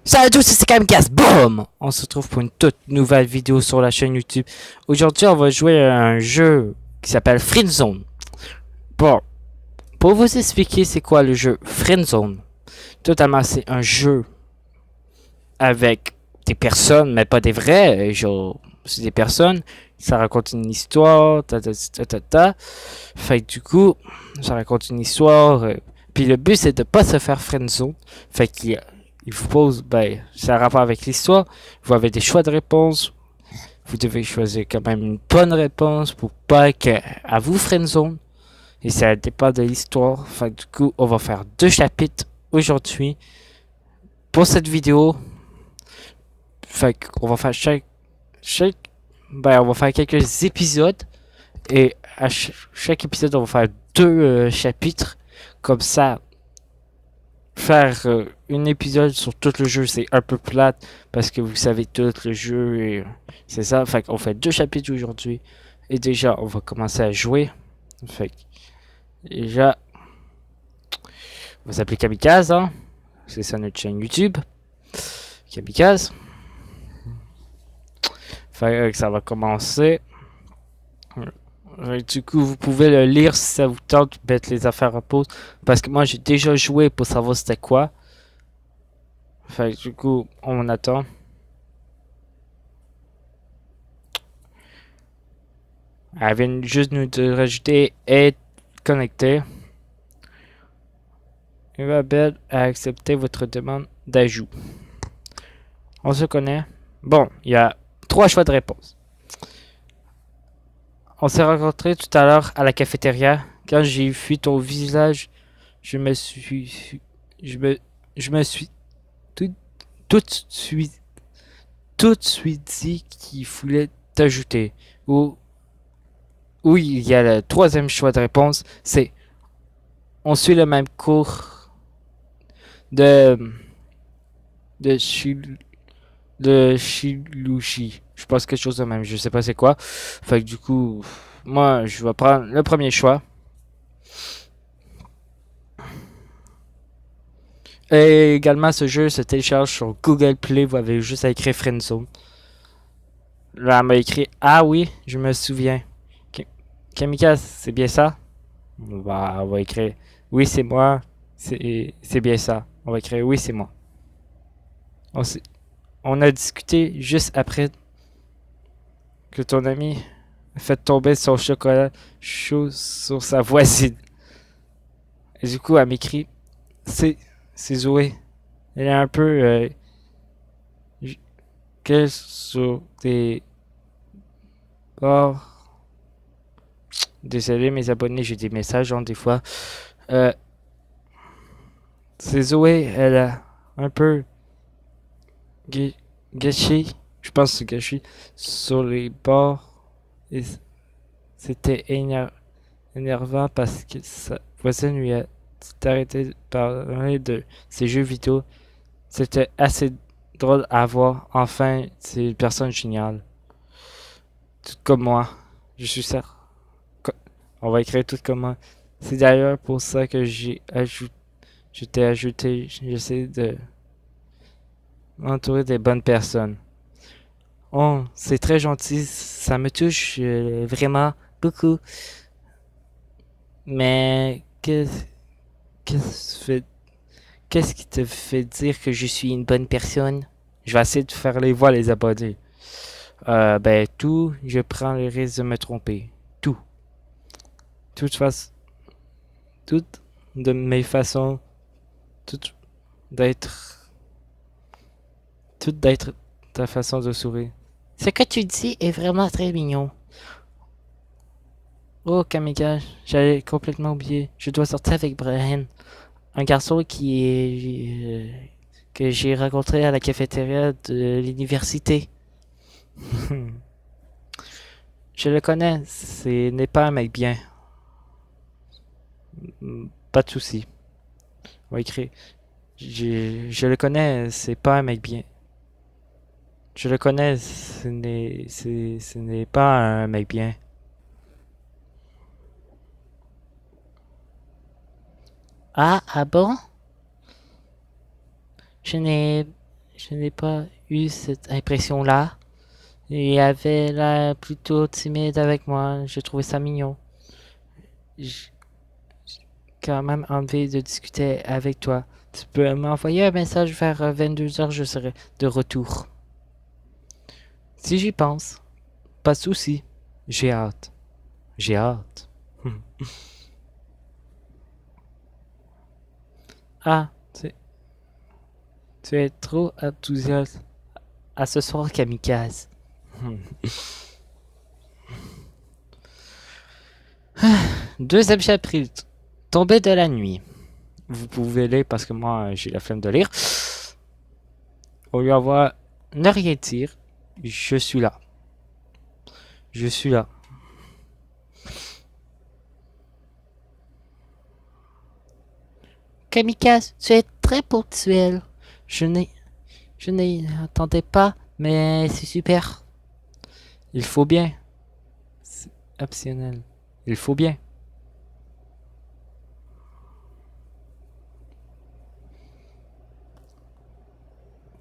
Salut à tous, c'est Kamikaze, boum! On se retrouve pour une toute nouvelle vidéo sur la chaîne YouTube. Aujourd'hui, on va jouer à un jeu qui s'appelle Friendzone. Bon, pour vous expliquer c'est quoi le jeu Friendzone, totalement c'est un jeu avec des personnes, mais pas des vrais, genre, c'est des personnes, ça raconte une histoire, ta. Fait que du coup, ça raconte une histoire, puis le but c'est de pas se faire friendzone. Fait qu'il il vous pose, ben, c'est un rapport avec l'histoire. Vous avez des choix de réponse. Vous devez choisir quand même une bonne réponse pour pas que à vous friendzone. Et ça dépend de l'histoire. Fait que du coup, on va faire 2 chapitres aujourd'hui pour cette vidéo. Fait qu'on va faire ben, on va faire quelques épisodes. Et à chaque épisode, on va faire 2 chapitres. Comme ça, faire un épisode sur tout le jeu, c'est un peu plate parce que vous savez tout le jeu et c'est ça. Fait qu'on fait 2 chapitres aujourd'hui. Et déjà, on va commencer à jouer. Fait que déjà, on va s'appeler Kamikaze, hein. C'est ça notre chaîne YouTube. Kamikaze. Fait que ça va commencer. Du coup, vous pouvez le lire si ça vous tente, mettre les affaires en pause. Parce que moi, j'ai déjà joué pour savoir c'était quoi. Fait que du coup, on attend. Elle vient juste nous de rajouter être connecté. Isabelle a accepté votre demande d'ajout. On se connaît. Bon, il y a 3 choix de réponse. On s'est rencontrés tout à l'heure à la cafétéria. Quand j'ai vu ton visage, je me suis, je me suis tout, tout de suite, tout de suite dit qu'il voulait t'ajouter. Ou oui, il y a le 3e choix de réponse, c'est on suit le même cours de de Shil- de Shilushi. Je pense quelque chose de même, je sais pas c'est quoi. Fait que du coup, moi je vais prendre le premier choix. Et également ce jeu se télécharge sur Google Play, vous avez juste à écrire Friendzone. Là, elle m'a écrit ah oui, je me souviens. Kamikaze, c'est bien ça? On va écrire oui, c'est moi. C'est bien ça. On va écrire oui, c'est moi. On, on a discuté juste après que ton ami a fait tomber son chocolat chaud sur sa voisine. Et du coup, elle m'écrit c'est, c'est Zoé. Elle est un peu qu'elle sur des bords. Désolé, mes abonnés, j'ai des messages, des fois. Euh, c'est Zoé, elle a un peu gâché, je pense que c'est gâché, sur les bords. Et c'était énervant parce que sa voisine lui a arrêté de parler de ses jeux vidéo. C'était assez drôle à voir. Enfin, c'est une personne géniale. Tout comme moi. Je suis certain. On va écrire tout comme moi. C'est d'ailleurs pour ça que je t'ai ajouté. J'essaie de m'entourer des bonnes personnes. Oh, c'est très gentil. Ça me touche vraiment beaucoup. Mais qu'est-ce qu'est-ce qui te fait dire que je suis une bonne personne? Je vais essayer de faire les voix les abonnés. Ben tout, je prends le risque de me tromper. Tout. Toute façon, toutes de mes façons, toutes d'être, toutes d'être ta façon de sourire. Ce que tu dis est vraiment très mignon. Oh, Kamika, j'avais complètement oublié. Je dois sortir avec Brian, un garçon qui est que j'ai rencontré à la cafétéria de l'université. Je le connais, ce n'est pas un mec bien. Pas de souci. On va écrire. Je le connais, c'est pas un mec bien. Je le connais, ce n'est pas un mec bien. Ah, ah bon? Je n'ai je n'ai pas eu cette impression-là. Il avait l'air plutôt timide avec moi. J'ai trouvé ça mignon. J'ai quand même envie de discuter avec toi. Tu peux m'envoyer un message vers 22 heures, je serai de retour. Si j'y pense, pas de souci. J'ai hâte. J'ai hâte. Ah, tu es trop enthousiaste à ce soir, Kamikaze. Deuxième chapitre. Tombé de la nuit. Vous pouvez lire parce que moi j'ai la flemme de lire. Au lieu d'avoir ne rien dire, je suis là. Je suis là. Kamikaze, tu es très ponctuel. Je n'ai, je n'y attendais pas, mais c'est super. Il faut bien. C'est optionnel. Il faut bien.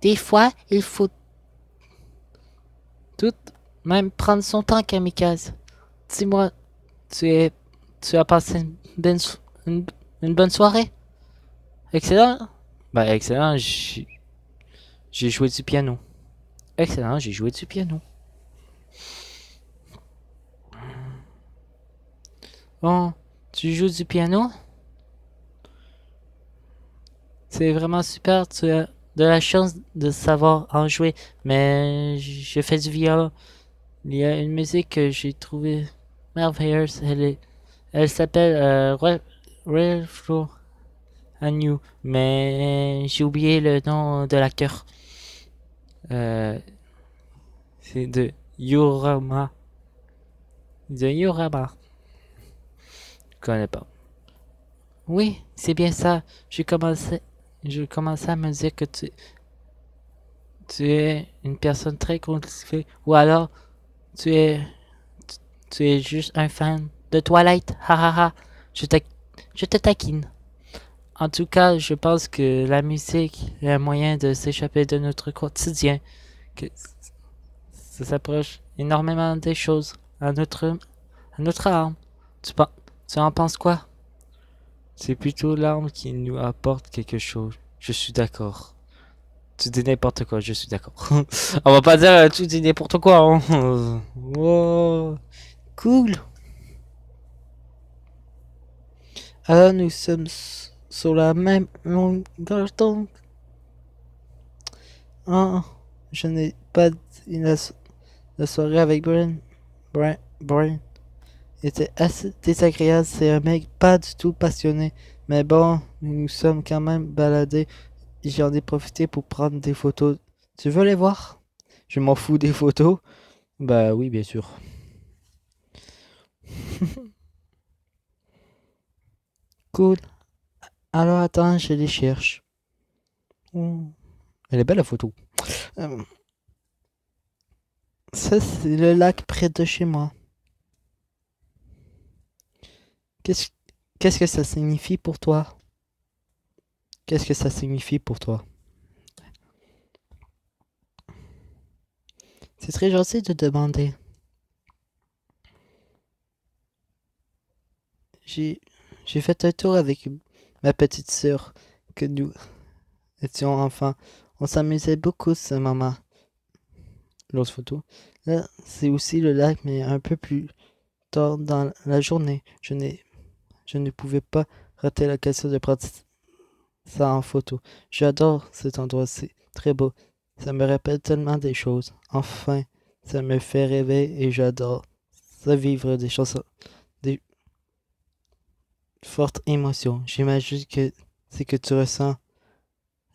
Des fois, il faut tout même prendre son temps, Kamikaze. Dis-moi, tu es, tu as passé une, une bonne soirée? Excellent. Bah, excellent, j'ai joué du piano. Excellent, j'ai joué du piano. Bon, tu joues du piano? C'est vraiment super, tu as de la chance de savoir en jouer, mais je fais du violon. Il y a une musique que j'ai trouvée merveilleuse. Elle s'appelle Real Flow à New, mais j'ai oublié le nom de l'acteur. Euh, c'est de Yorama. De Yorama. Je connais pas. Oui, c'est bien ça. Je commençais à me dire que tu es une personne très cultivée, ou alors tu es, tu es juste un fan de Twilight. Ha ha ha. Je te, je te taquine. En tout cas, je pense que la musique est un moyen de s'échapper de notre quotidien, que ça s'approche énormément des choses à notre âme. Tu, tu en penses quoi? C'est plutôt l'âme qui nous apporte quelque chose. Je suis d'accord. Tu dis n'importe quoi, je suis d'accord. On va pas dire tu dis n'importe quoi. Hein. Oh, cool. Alors nous sommes sur la même longueur d'onde. Ah, je n'ai pas dit la soirée avec Brian était assez désagréable. C'est un mec pas du tout passionné. Mais bon, nous nous sommes quand même baladés. J'en ai profité pour prendre des photos. Tu veux les voir? Je m'en fous des photos. Bah oui, bien sûr. Cool. Alors attends, je les cherche. Oh, elle est belle la photo. Euh, Ça, c'est le lac près de chez moi. Qu'est-ce qu'est-ce que ça signifie pour toi? Qu'est-ce que ça signifie pour toi? C'est très gentil de demander. J'ai j'ai fait un tour avec ma petite sœur que nous étions enfants. On s'amusait beaucoup ce moment. L'autre photo. Là, c'est aussi le lac, mais un peu plus tard dans la journée. Je ne pouvais pas rater l'occasion de prendre ça en photo. J'adore cet endroit, c'est très beau. Ça me rappelle tellement des choses. Enfin, ça me fait rêver et j'adore ça vivre des choses, des fortes émotions. J'imagine que c'est que tu ressens.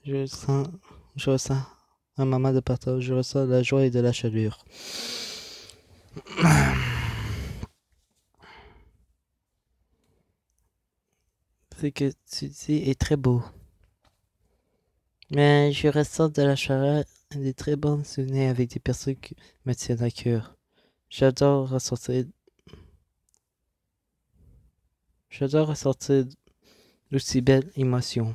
Je ressens, je ressens un moment de partage. Je ressens la joie et de la chaleur. Ce que tu dis est très beau. Mais je ressens de la chaleur et des très bons souvenirs avec des personnes qui me tiennent à cœur. J'adore ressentir, j'adore ressentir d'aussi belles émotions.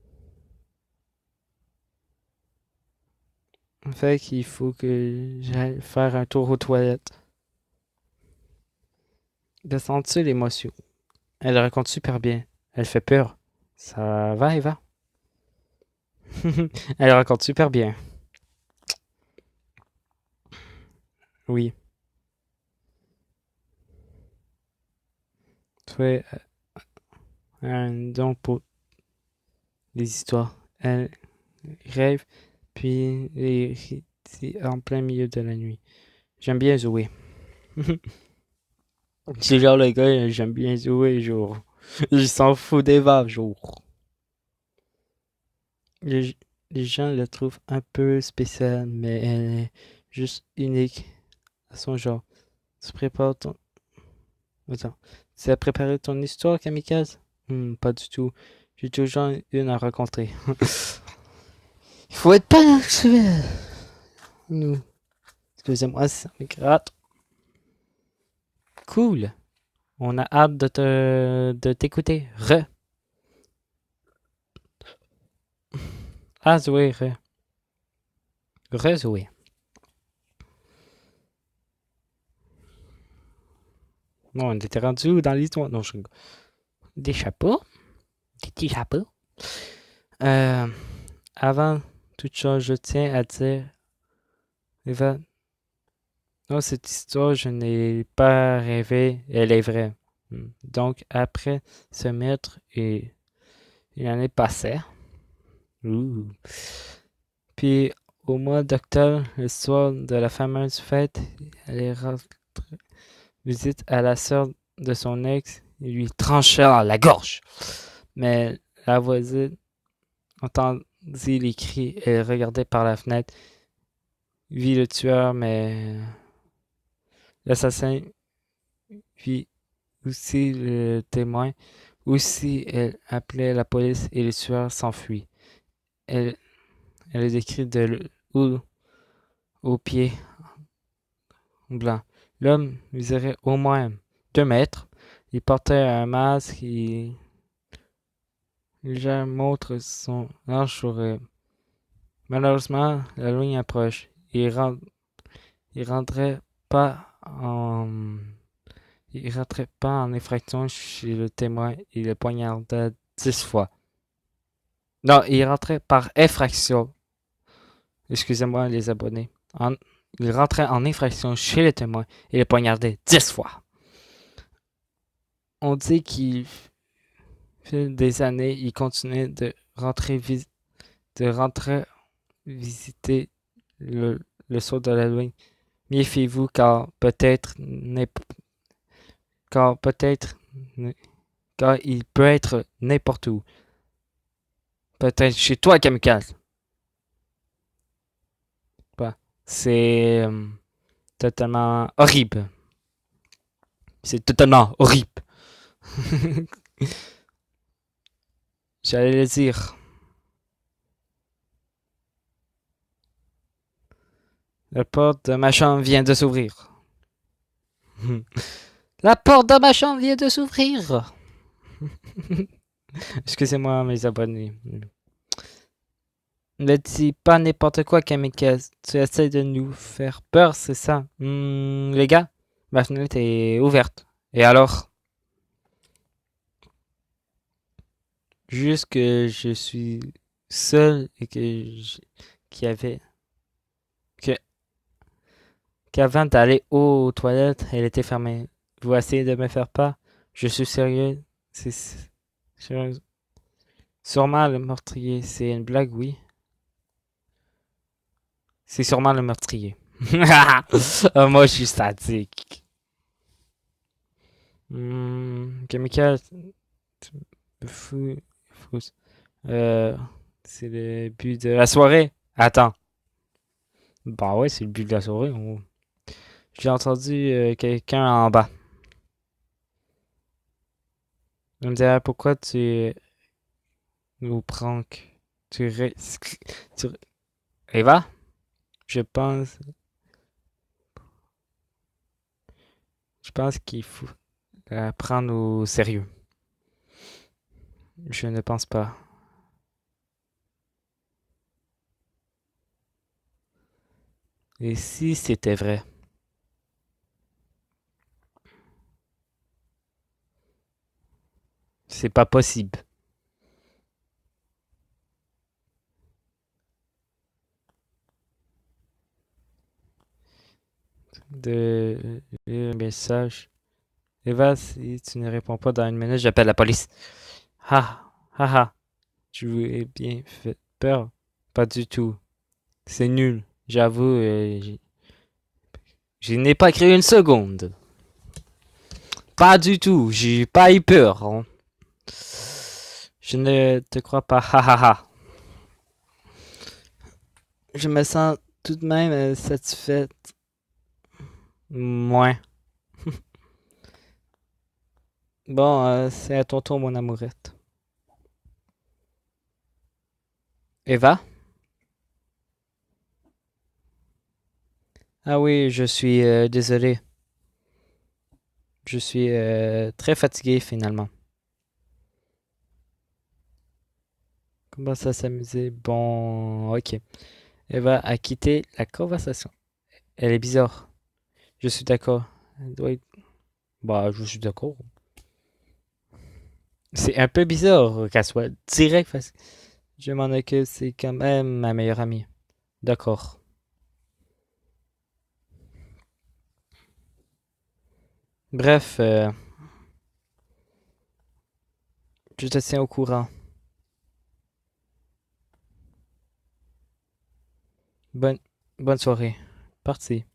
Fait qu'il faut que j'aille faire un tour aux toilettes. Ressens-tu l'émotion? Elle raconte super bien. Elle fait peur. Ça va, Eva? Elle raconte super bien. Oui. Tu fais un don pour les histoires. Elle rêve, puis c'est en plein milieu de la nuit. J'aime bien jouer. C'est genre le gars, j'aime bien jouer, genre. Il s'en fout des vagues, genre. Les, les gens la trouvent un peu spéciale, mais elle est juste unique à son genre. Tu prépares ton... Attends. Tu as préparé ton histoire, Kamikaze? Pas du tout. J'ai toujours une à raconter. Il faut être pas actuel. Nous. Excusez-moi, ça me gratte. Cool. On a hâte de t'écouter. Ah, Zoé, Zoé. Non, on était rendu où dans l'histoire? Non, des chapeaux. Des petits chapeaux. Euh, avant toute chose, je tiens à dire, Eva, non, cette histoire, je n'ai pas rêvé, elle est vraie. Donc, après ce maître, et il en est passé. Ouh. Puis, au mois d'octobre, le soir de la fameuse fête, elle est rentrée visite à la sœur de son ex et lui trancha la gorge. Mais la voisine entendit les cris et regardait par la fenêtre, vit le tueur, mais l'assassin vit aussi le témoin. Aussi, elle appelait la police et le tueur s'enfuit. Elle, elle est décrite de haut aux pieds blancs. L'homme mesurait au moins 2 mètres. Il portait un masque et il montre son large sourire. Malheureusement, la ligne approche. Il rentrait pas en il rentrait pas en effraction chez le témoin et le poignarda 10 fois. Non, il rentrait par effraction. Excusez-moi les abonnés. Il rentrait en effraction chez le témoin et le poignardait 10 fois. On dit qu'il fil des années, il continuait de rentrer visiter le saut de la lune. Méfiez-vous car peut-être car il peut être n'importe où. Peut-être chez toi, Kamikaze. Bah, c'est totalement horrible. C'est totalement horrible. J'allais le dire. La porte de ma chambre vient de s'ouvrir. La porte de ma chambre vient de s'ouvrir. Excusez-moi, mes abonnés. Ne dis pas n'importe quoi, Kamikaze. Tu essaies de nous faire peur, c'est ça? Les gars, ma fenêtre est ouverte. Et alors? Juste que je suis seul et qu'il y avait que qu'avant d'aller aux toilettes, elle était fermée. Vous essayez de me faire peur? Je suis sérieux. C'est sûrement le meurtrier. C'est une blague, oui. C'est sûrement le meurtrier. Ah, moi, je suis sadique. Kamikaze, tu me fous. Euh, c'est le but de la soirée. Attends. Bah ouais, c'est le but de la soirée. J'ai entendu quelqu'un en bas. Il me disait pourquoi tu nous pranks. Tu... Eva, je pense, je pense qu'il faut la prendre au sérieux. Je ne pense pas. Et si c'était vrai? C'est pas possible. Un message. Eva, si tu ne réponds pas dans une minute, j'appelle la police. Ha, ha, ha. Tu es bien fait peur? Pas du tout. C'est nul. J'avoue, je n'ai pas créé une seconde. Pas du tout. J'ai pas eu peur, hein. Je ne te crois pas. Ha, ha, ha. Je me sens tout de même satisfaite. Moins. Bon, c'est à ton tour, mon amourette. Eva? Ah oui, je suis désolé. Je suis très fatigué finalement. Comment ça s'amuser? Bon, ok. Eva a quitté la conversation. Elle est bizarre. Je suis d'accord. Elle doit être- Bah, je suis d'accord. C'est un peu bizarre qu'elle soit direct. Je m'en occupe, c'est quand même ma meilleure amie. D'accord. Bref, je te tiens au courant. Bonne, bonne soirée. Parti.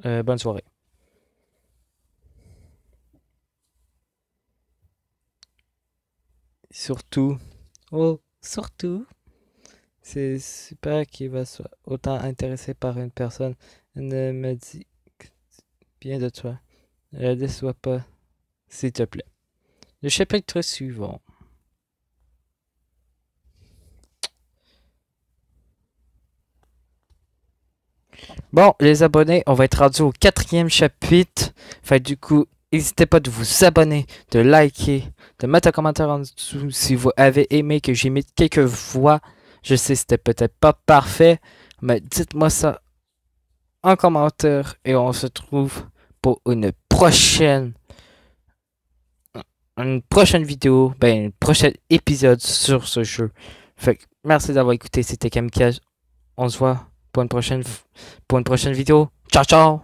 Bonne soirée. Surtout, oh, surtout, c'est super qu'il va soit autant intéressé par une personne. Ne me dis bien de toi. Ne la déçois pas, s'il te plaît. Le chapitre suivant. Bon, les abonnés, on va être rendu au quatrième chapitre. Fait du coup, n'hésitez pas de vous abonner, de liker, de mettre un commentaire en dessous si vous avez aimé que j'imite quelques voix. Je sais, c'était peut-être pas parfait, mais dites-moi ça en commentaire et on se trouve pour une prochaine vidéo, ben, un prochain épisode sur ce jeu. Fait que merci d'avoir écouté, c'était Kamikaze. On se voit pour une prochaine vidéo. Ciao, ciao!